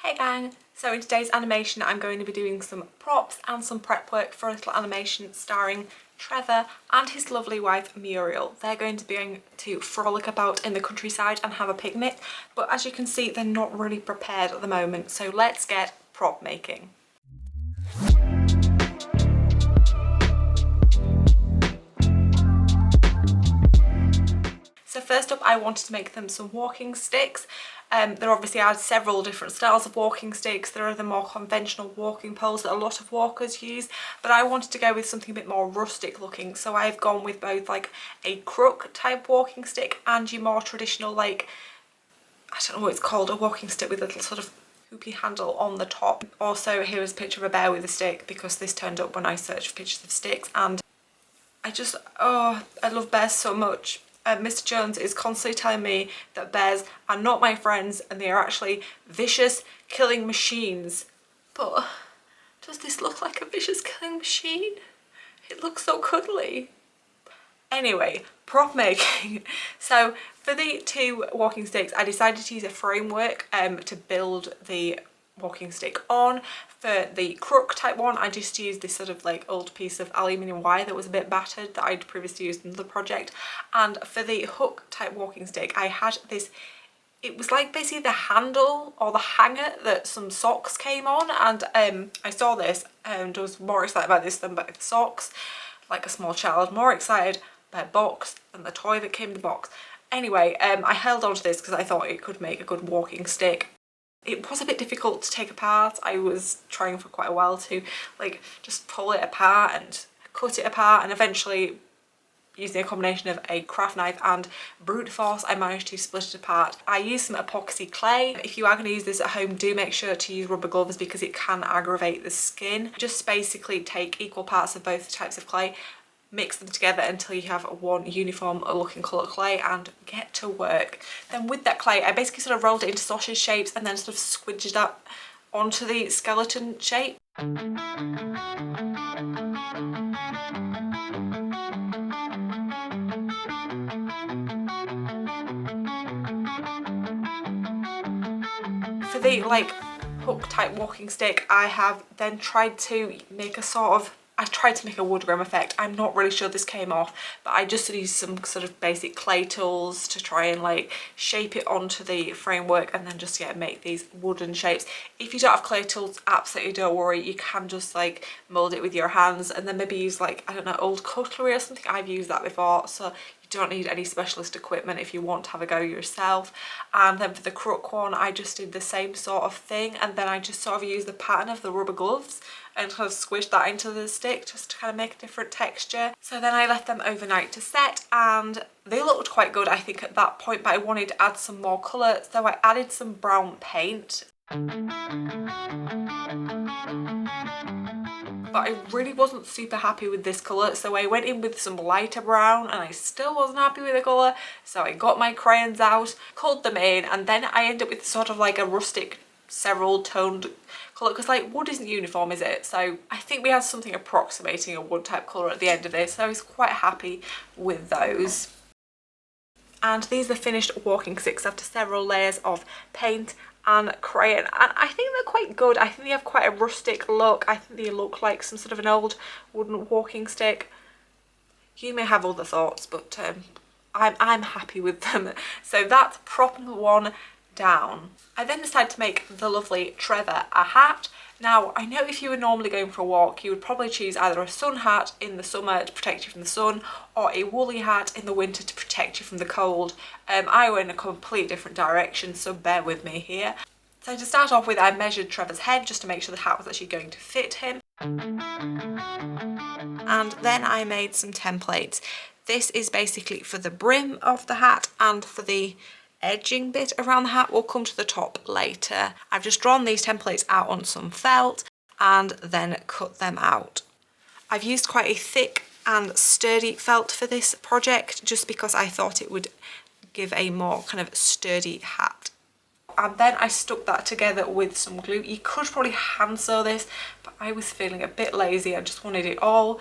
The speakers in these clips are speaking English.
Hey gang! So in today's animation I'm going to be doing some props and some prep work for a little animation starring Trevor and his lovely wife Muriel. They're going to be going to frolic about in the countryside and have a picnic, but as you can see they're not really prepared at the moment, so let's get prop making. So first up I wanted to make them some walking sticks. There obviously are several different styles of walking sticks. There are the more conventional walking poles that a lot of walkers use, but I wanted to go with something a bit more rustic looking, so I've gone with both like a crook type walking stick and your more traditional, like, I don't know what it's called, a walking stick with a little sort of hoopy handle on the top. Also here is a picture of a bear with a stick because this turned up when I searched for pictures of sticks, and I love bears so much. Mr. Jones is constantly telling me that bears are not my friends and they are actually vicious killing machines. But does this look like a vicious killing machine? It looks so cuddly. Anyway, prop making. So for the two walking sticks I decided to use a framework to build the walking stick on. For the crook type one I just used this sort of like old piece of aluminium wire that was a bit battered that I'd previously used in another project, and for the hook type walking stick I had this, it was like basically the handle or the hanger that some socks came on, and I saw this and was more excited about this than by the socks, like a small child, more excited by a box than the toy that came in the box. Anyway, I held on to this because I thought it could make a good walking stick. It was a bit difficult to take apart. I was trying for quite a while to like just pull it apart and cut it apart, and eventually using a combination of a craft knife and brute force I managed to split it apart. I used some epoxy clay. If you are going to use this at home, do make sure to use rubber gloves because it can aggravate the skin. Just basically take equal parts of both types of clay, mix them together until you have one uniform looking colour clay, and get to work. Then with that clay I basically sort of rolled it into sausage shapes and then sort of squidged that onto the skeleton shape. For the like hook type walking stick I have then tried to make a sort of, I tried to make a wood grain effect. I'm not really sure this came off, but I just used some sort of basic clay tools to try and like shape it onto the framework and then just make these wooden shapes. If you don't have clay tools, absolutely don't worry, you can just like mold it with your hands and then maybe use like, I don't know, old cutlery or something. I've used that before, so you don't need any specialist equipment if you want to have a go yourself. And then for the crook one I just did the same sort of thing, and then I just sort of used the pattern of the rubber gloves and kind of squished that into the stick just to kind of make a different texture. So then I left them overnight to set and they looked quite good I think at that point, but I wanted to add some more colour, so I added some brown paint. But I really wasn't super happy with this colour, so I went in with some lighter brown and I still wasn't happy with the colour, so I got my crayons out, colored them in, and then I ended up with sort of like a rustic several toned colour because like wood isn't uniform, is it? So I think we had something approximating a wood type colour at the end of this, so I was quite happy with those. And these are finished walking sticks after several layers of paint and crayon, and I think they're quite good. I think they have quite a rustic look. I think they look like some sort of an old wooden walking stick. You may have other thoughts, but I'm happy with them. So that's prop number one down. I then decided to make the lovely Trevor a hat. Now I know if you were normally going for a walk you would probably choose either a sun hat in the summer to protect you from the sun or a woolly hat in the winter to protect you from the cold. I went in a completely different direction, so bear with me here. So to start off with I measured Trevor's head just to make sure the hat was actually going to fit him. And then I made some templates. This is basically for the brim of the hat, and for the edging bit around the hat will come to the top later. I've just drawn these templates out on some felt and then cut them out. I've used quite a thick and sturdy felt for this project just because I thought it would give a more kind of sturdy hat. And then I stuck that together with some glue. You could probably hand sew this, but I was feeling a bit lazy. I just wanted it all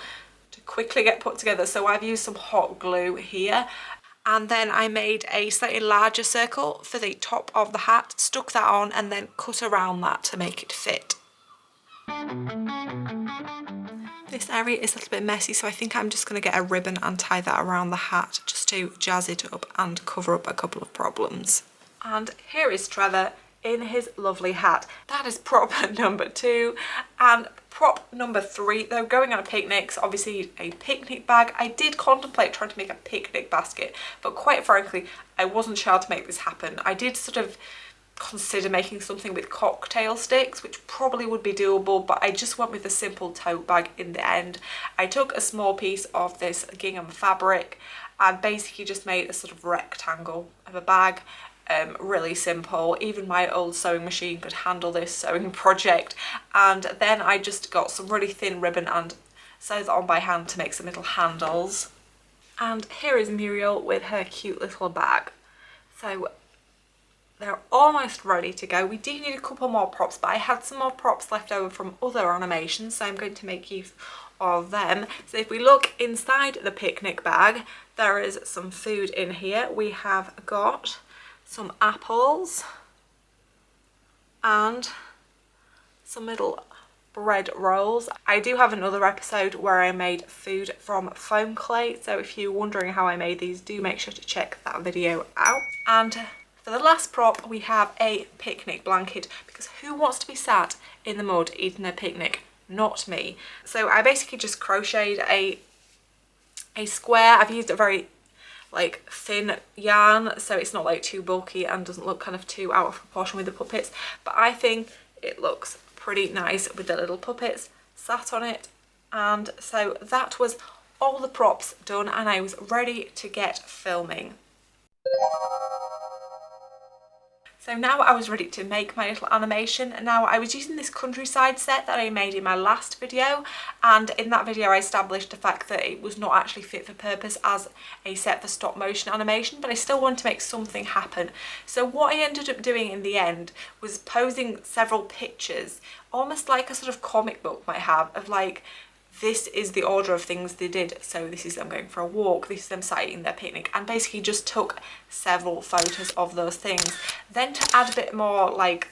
to quickly get put together, so I've used some hot glue here. And then I made a slightly larger circle for the top of the hat, stuck that on, and then cut around that to make it fit. This area is a little bit messy, so I think I'm just going to get a ribbon and tie that around the hat just to jazz it up and cover up a couple of problems. And here is Trevor in his lovely hat. That is prop number 2. And prop number 3, though, going on a picnic, so obviously a picnic bag. I did contemplate trying to make a picnic basket, but quite frankly, I wasn't sure how to make this happen. I did sort of consider making something with cocktail sticks, which probably would be doable, but I just went with a simple tote bag in the end. I took a small piece of this gingham fabric and basically just made a sort of rectangle of a bag. Really simple. Even my old sewing machine could handle this sewing project. And then I just got some really thin ribbon and sewed that on by hand to make some little handles. And here is Muriel with her cute little bag. So they're almost ready to go. We do need a couple more props, but I had some more props left over from other animations, so I'm going to make use of them. So if we look inside the picnic bag, there is some food in here. We have got some apples and some little bread rolls. I do have another episode where I made food from foam clay, so if you're wondering how I made these, do make sure to check that video out. And for the last prop, we have a picnic blanket, because who wants to be sat in the mud eating a picnic? Not me. So I basically just crocheted a square. I've used a very like thin yarn, so it's not like too bulky and doesn't look kind of too out of proportion with the puppets, but I think it looks pretty nice with the little puppets sat on it. And so that was all the props done, and I was ready to get filming. So now I was ready to make my little animation. Now I was using this countryside set that I made in my last video, and in that video I established the fact that it was not actually fit for purpose as a set for stop motion animation, but I still wanted to make something happen. So what I ended up doing in the end was posing several pictures, almost like a sort of comic book might have, of like, this is the order of things they did. So this is them going for a walk, this is them sat eating their picnic, and basically just took several photos of those things. Then to add a bit more like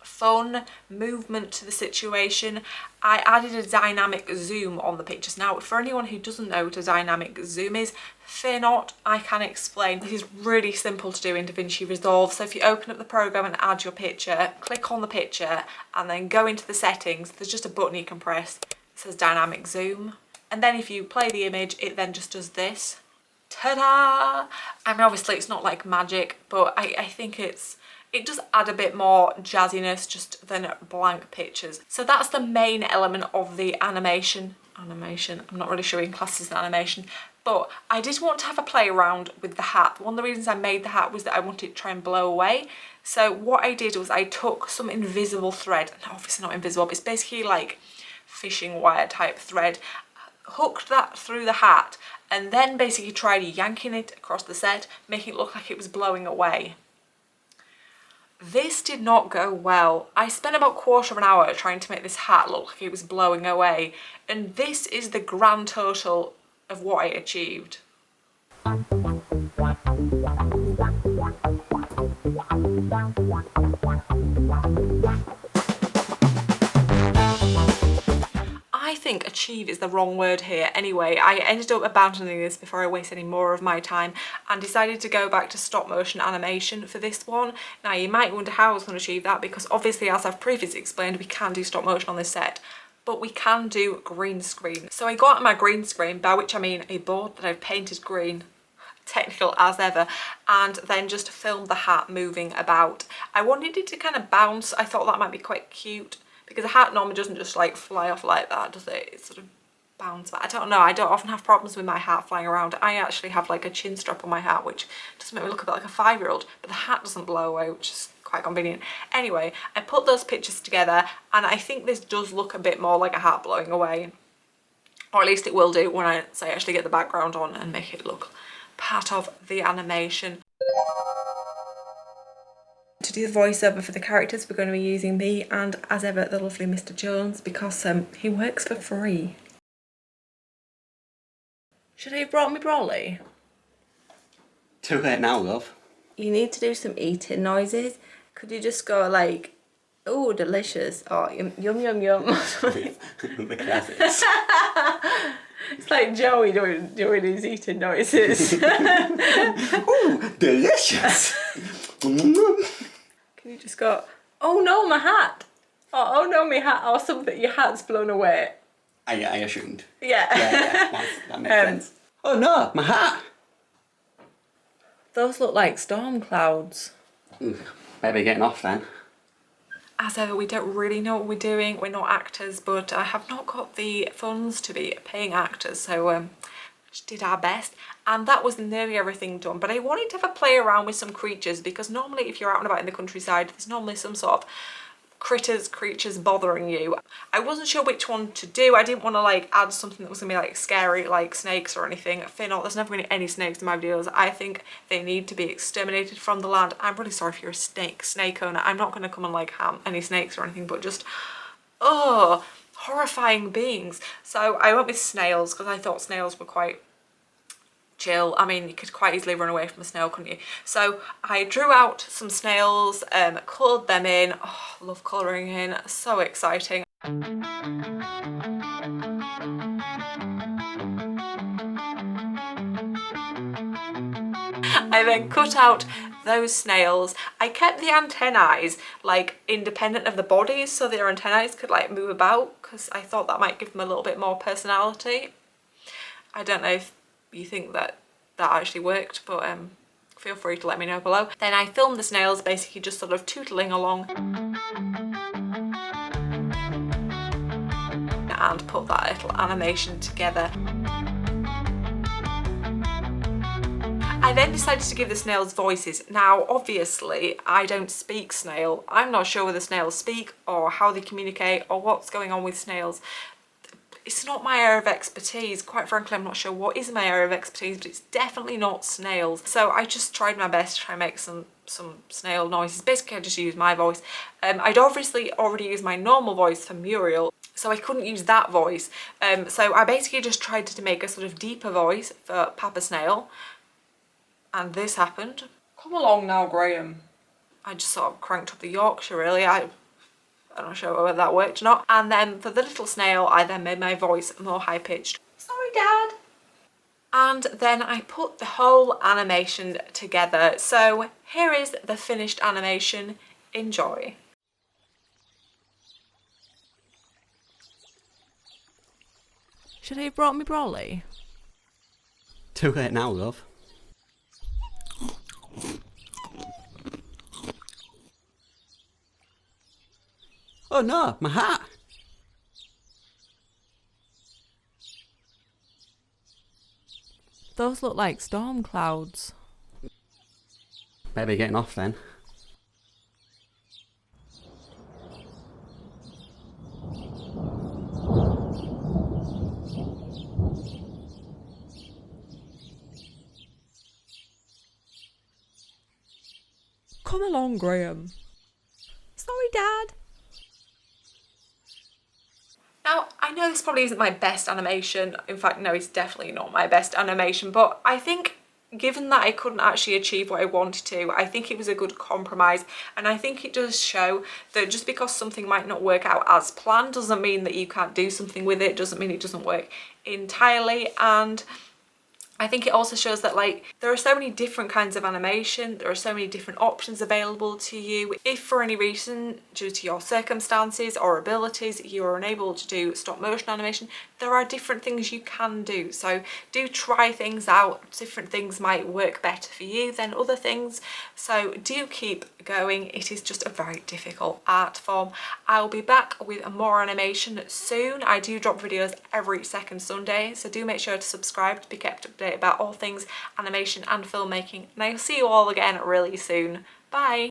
fun movement to the situation, I added a dynamic zoom on the pictures. Now for anyone who doesn't know what a dynamic zoom is, fear not, I can explain. This is really simple to do in DaVinci Resolve. So if you open up the program and add your picture, click on the picture and then go into the settings, there's just a button you can press. It says dynamic zoom, and then if you play the image, it then just does this. Ta-da! I mean, obviously it's not like magic, but I think it does add a bit more jazziness just than blank pictures. So that's the main element of the animation. I'm not really sure in classes an animation, but I did want to have a play around with the hat. One of the reasons I made the hat was that I wanted to try and blow away. So what I did was I took some invisible thread, and obviously not invisible, but it's basically like fishing wire type thread, hooked that through the hat, and then basically tried yanking it across the set, making it look like it was blowing away. This did not go well. I spent about a quarter of an hour trying to make this hat look like it was blowing away, and this is the grand total of what I achieved. I think achieve is the wrong word here. Anyway, I ended up abandoning this before I waste any more of my time and decided to go back to stop motion animation for this one. Now you might wonder how I was going to achieve that, because obviously, as I've previously explained, we can do stop motion on this set, but we can do green screen. So I got my green screen, by which I mean a board that I've painted green, technical as ever, and then just filmed the hat moving about. I wanted it to kind of bounce. I thought that might be quite cute, because a hat normally doesn't just like fly off like that, does it? It sort of bounces back. I don't know, I don't often have problems with my hat flying around. I actually have like a chin strap on my hat, which does make me look a bit like a 5-year-old, but the hat doesn't blow away, which is quite convenient. Anyway, I put those pictures together, and I think this does look a bit more like a hat blowing away, or at least it will do when I say actually get the background on and make it look part of the animation. To do the voiceover for the characters, we're going to be using me and, as ever, the lovely Mr. Jones, because he works for free. Should I have brought me brolly? Too late now, love. You need to do some eating noises. Could you just go like, oh, delicious, or yum yum yum or something? The classics. It's like Joey doing his eating noises. Ooh, delicious. Can you just go, oh no, my hat, or oh no, my hat, or something, your hat's blown away. I assumed. Yeah. Yeah, that makes sense. Oh no, my hat. Those look like storm clouds. Maybe getting off then. As ever, we don't really know what we're doing. We're not actors, but I have not got the funds to be paying actors, so just did our best. And that was nearly everything done. But I wanted to have a play around with some creatures, because normally if you're out and about in the countryside, there's normally some sort of creatures bothering you. I wasn't sure which one to do. I didn't want to like add something that was gonna be like scary, like snakes or anything. Fear not, there's never gonna be any snakes in my videos. I think they need to be exterminated from the land. I'm really sorry if you're a snake owner. I'm not gonna come and like harm any snakes or anything, but just, oh, horrifying beings. So I went with snails because I thought snails were quite chill. I mean, you could quite easily run away from a snail, couldn't you? So I drew out some snails, coloured them in. Oh, love colouring in, so exciting. I then cut out those snails. I kept the antennae like independent of the bodies, so their antennae could like move about, because I thought that might give them a little bit more personality. I don't know if you think that actually worked, but feel free to let me know below. Then I filmed the snails basically just sort of tootling along and put that little animation together. I then decided to give the snails voices. Now obviously I don't speak snail. I'm not sure whether snails speak or how they communicate or what's going on with snails. It's not my area of expertise. Quite frankly, I'm not sure what is my area of expertise, but it's definitely not snails. So I just tried my best to try and make some snail noises. Basically, I just used my voice. I'd obviously already used my normal voice for Muriel, so I couldn't use that voice. So I basically just tried to make a sort of deeper voice for Papa Snail, and this happened. Come along now, Graham. I just sort of cranked up the Yorkshire, really. I'm not sure whether that worked or not. And then for the little snail, I then made my voice more high-pitched. Sorry, Dad. And then I put the whole animation together. So here is the finished animation. Enjoy. Should I have brought me brolly? Too late now, love. Oh no, my hat! Those look like storm clouds. Maybe getting off then. Come along, Graham. Sorry, Dad. Now, I know this probably isn't my best animation. In fact, no, it's definitely not my best animation, but I think given that I couldn't actually achieve what I wanted to, I think it was a good compromise, and I think it does show that just because something might not work out as planned doesn't mean that you can't do something with it, doesn't mean it doesn't work entirely. And I think it also shows that like there are so many different kinds of animation, there are so many different options available to you. If for any reason, due to your circumstances or abilities, you are unable to do stop motion animation, there are different things you can do. So do try things out. Different things might work better for you than other things. So do keep going. It is just a very difficult art form. I'll be back with more animation soon. I do drop videos every second Sunday, so do make sure to subscribe to be kept updated about all things animation and filmmaking, and I'll see you all again really soon. Bye!